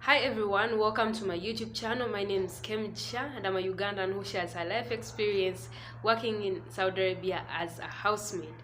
Hi everyone, welcome to my YouTube channel. My name is Kemcha and I'm a Ugandan who shares her life experience working in Saudi Arabia as a housemaid.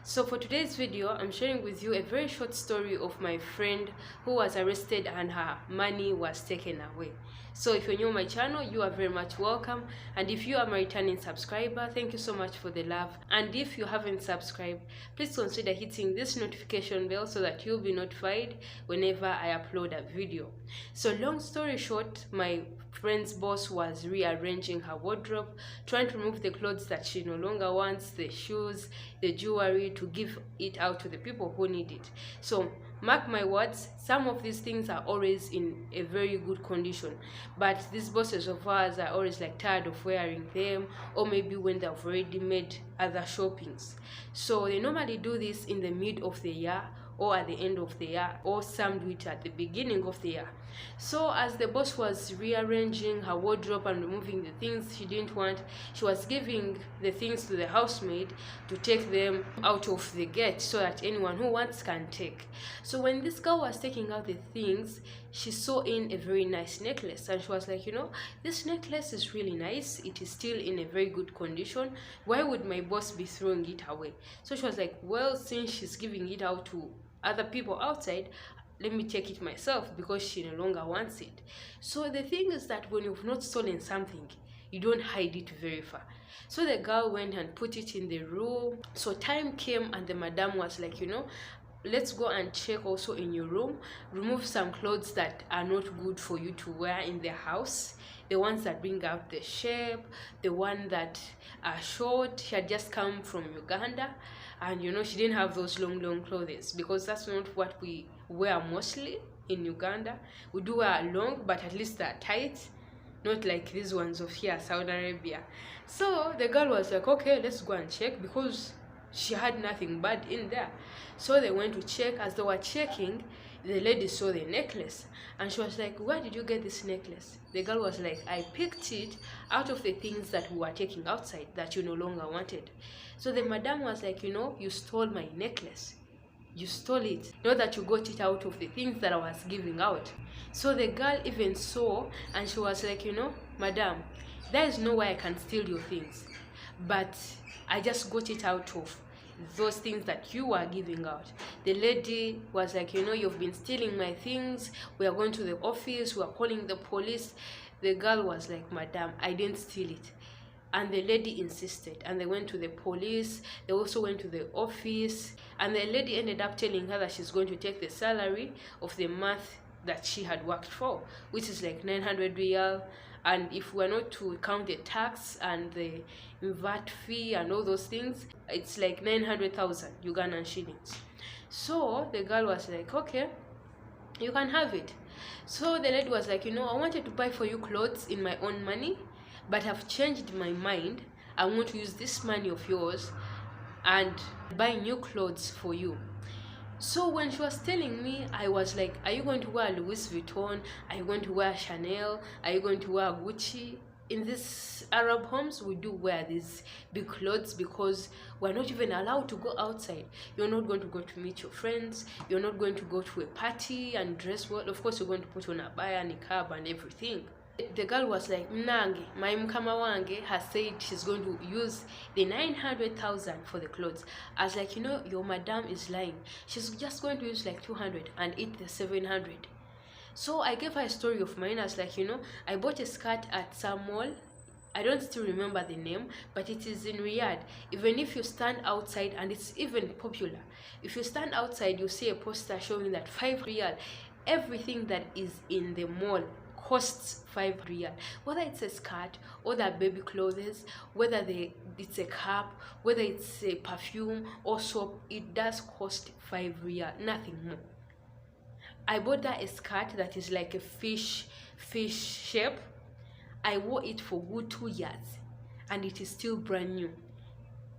So for today's video, I'm sharing with you a very short story of my friend who was arrested and her money was taken away. So if you're new on my channel, you are very much welcome, and if you are my returning subscriber, thank you so much for the love. And if you haven't subscribed, please consider hitting this notification bell so that you'll be notified whenever I upload a video. So long story short, my friend's boss was rearranging her wardrobe, trying to remove the clothes that she no longer wants, the shoes, the jewelry, to give it out to the people who need it. So mark my words, some of these things are always in a very good condition, but these bosses of ours are always like tired of wearing them, or maybe when they've already made other shoppings. So they normally do this in the mid of the year or at the end of the year, or some do it at the beginning of the year. So as the boss was rearranging her wardrobe and removing the things she didn't want, she was giving the things to the housemaid to take them out of the gate so that anyone who wants can take. So when this girl was taking out the things, she saw in a very nice necklace, and she was like, this necklace is really nice, it is still in a very good condition, why would my boss be throwing it away? So she was like, well, since she's giving it out to other people outside, let me take it myself, because she no longer wants it. So the thing is that when you've not stolen something, you don't hide it very far. So the girl went and put it in the room. So time came and the madam was like, let's go and check also in your room, remove some clothes that are not good for you to wear in the house, the ones that bring out the shape, the one that are short. She had just come from Uganda, and she didn't have those long clothes, because that's not what we wear mostly in Uganda. We do wear long, but at least they're tight, not like these ones of here, Saudi Arabia. So the girl was like, okay, let's go and check, because she had nothing bad in there. So they went to check. As they were checking, the lady saw the necklace, and she was like, where did you get this necklace? The girl was like, I picked it out of the things that we were taking outside that you no longer wanted. So the madam was like, you stole my necklace, you stole it, not that you got it out of the things that I was giving out. So the girl even saw, and she was like, madam, there is no way I can steal your things, but I just got it out of those things that you were giving out. The lady was like, you've been stealing my things, we are going to the office, we are calling the police. The girl was like, madam, I didn't steal it. And the lady insisted, and they went to the police. They also went to the office, and the lady ended up telling her that she's going to take the salary of the month that she had worked for, which is like 900 riyal. And if we're not to count the tax and the VAT fee and all those things, it's like 900,000 Ugandan shillings. So the girl was like, okay, you can have it. So the lady was like, I wanted to buy for you clothes in my own money, but I've changed my mind. I want to use this money of yours and buy new clothes for you. So when she was telling me, I was like, are you going to wear Louis Vuitton? Are you going to wear Chanel? Are you going to wear Gucci? In these Arab homes, we do wear these big clothes because we're not even allowed to go outside. You're not going to go to meet your friends. You're not going to go to a party and dress well. Of course, you're going to put on a baya, niqab and everything. The girl was like, Nange, my mkama wange has said she's going to use the 900,000 for the clothes. I was like, your madam is lying. She's just going to use like 200 and eat the 700. So I gave her a story of mine. I was like, I bought a skirt at some mall. I don't still remember the name, but it is in Riyadh. Even if you stand outside, and it's even popular, if you stand outside, you see a poster showing that 5 riyal. Everything that is in the mall costs 5 riyal, whether it's a skirt or that baby clothes, whether it's a cap, whether it's a perfume or soap, it does cost 5 riyal, nothing more. I bought that a skirt that is like a fish shape. I wore it for good 2 years and it is still brand new.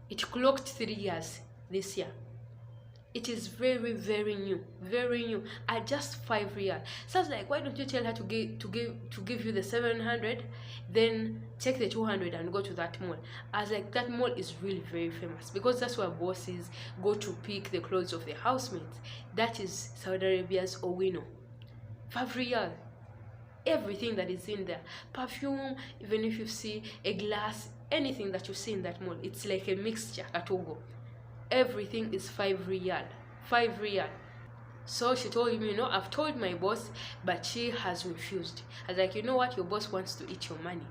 It clocked 3 years this year. It is very new at just 5 riyal. So I was like, why don't you tell her to give you the 700, then take the 200 and go to that mall? I was like, that mall is really very famous, because that's where bosses go to pick the clothes of the housemaids. That is Saudi Arabia's Owino. 5 riyal. everything that is in there, perfume, even if you see a glass, anything that you see in that mall, it's like a mixture katogo. Everything is 5 riyal. 5 riyal. So she told me, I've told my boss, but she has refused. I was like, you know what, your boss wants to eat your money.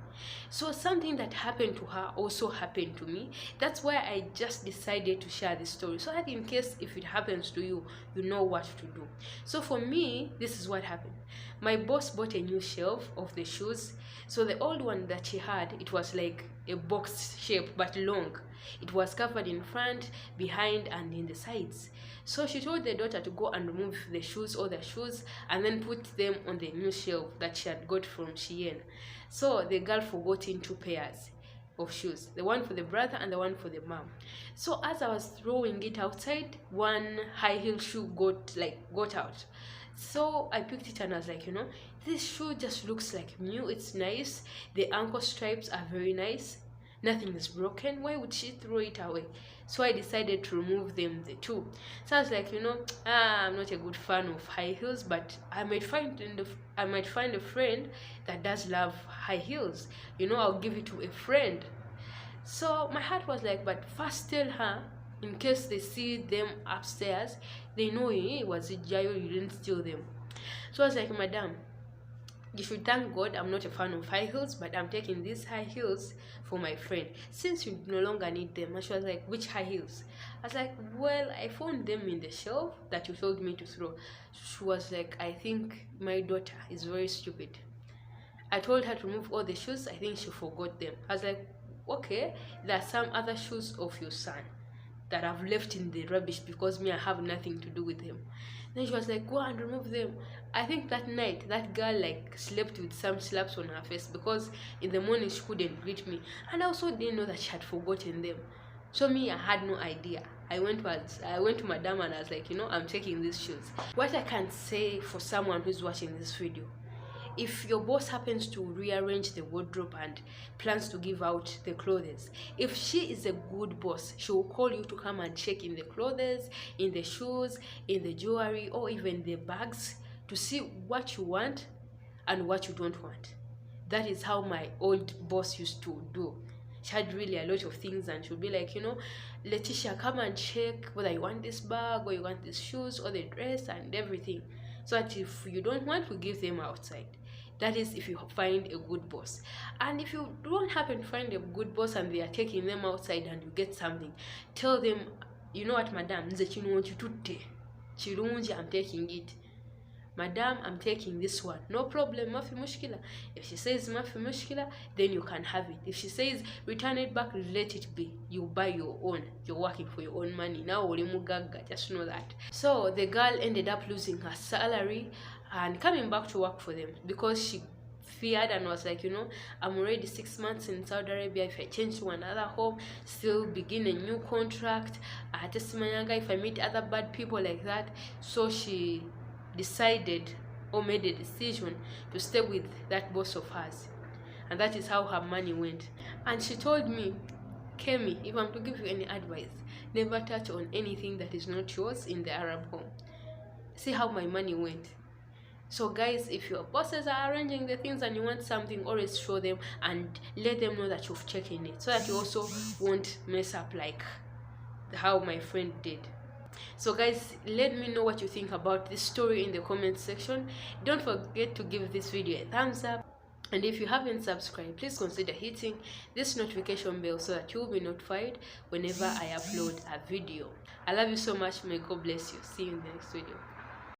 So something that happened to her also happened to me. That's why I just decided to share this story, so that in case if it happens to you, you know what to do. So for me, this is what happened. My boss bought a new shelf of the shoes. So the old one that she had, it was like a box shape but long. It was covered in front, behind, and in the sides. So she told the daughter to go and remove the shoes, all the shoes, and then put them on the new shelf that she had got from Shein. So the girl forgot in 2 pairs of shoes, the one for the brother and the one for the mom. So as I was throwing it outside, one high heel shoe got out. So I picked it and I was like, this shoe just looks like new. It's nice. The ankle stripes are very nice. Nothing is broken. Why would she throw it away? So I decided to remove them, the two. So I was like, I'm not a good fan of high heels, but I might find a friend that does love high heels. I'll give it to a friend. So my heart was like, but first tell her, in case they see them upstairs, they know it was a Jayo, you didn't steal them. So I was like, madam, you should thank God I'm not a fan of high heels, but I'm taking these high heels for my friend, since you no longer need them. And she was like, which high heels? I was like, well, I found them in the shelf that you told me to throw. She was like, I think my daughter is very stupid. I told her to remove all the shoes. I think she forgot them. I was like, okay, there are some other shoes of your son that I've left in the rubbish because I have nothing to do with him. Then she was like, go and remove them. I think that night that girl slept with some slaps on her face, because in the morning she couldn't greet me, and I also didn't know that she had forgotten them. So I had no idea. I went to madam and I was like, I'm taking these shoes. What I can say for someone who's watching this video, if your boss happens to rearrange the wardrobe and plans to give out the clothes, if she is a good boss, she will call you to come and check in the clothes, in the shoes, in the jewelry, or even the bags, to see what you want and what you don't want. That is how my old boss used to do. She had really a lot of things, and she would be like, Letitia, come and check whether you want this bag or you want these shoes or the dress and everything. So that if you don't want, we give them outside. That is if you find a good boss. And if you don't happen to find a good boss and they are taking them outside and you get something, tell them, you know what, madam, I'm taking it. Madam, I'm taking this one. No problem, mafi mushkila. If she says mafi mushkila, then you can have it. If she says return it back, let it be. You buy your own. You're working for your own money. Now, just know that. So the girl ended up losing her salary and coming back to work for them, because she feared and was like, I'm already 6 months in Saudi Arabia. If I change to another home, still begin a new contract, if I meet other bad people like that. So she decided or made a decision to stay with that boss of hers, and that is how her money went. And she told me, Kemi, if I'm to give you any advice, never touch on anything that is not yours in the Arab home. See how my money went. So guys, if your bosses are arranging the things and you want something, always show them and let them know that you've checked in it, so that you also won't mess up like how my friend did. So guys, let me know what you think about this story in the comment section. Don't forget to give this video a thumbs up, and if you haven't subscribed, please consider hitting this notification bell so that you'll be notified whenever I upload a video. I love you so much. May God bless you. See you in the next video.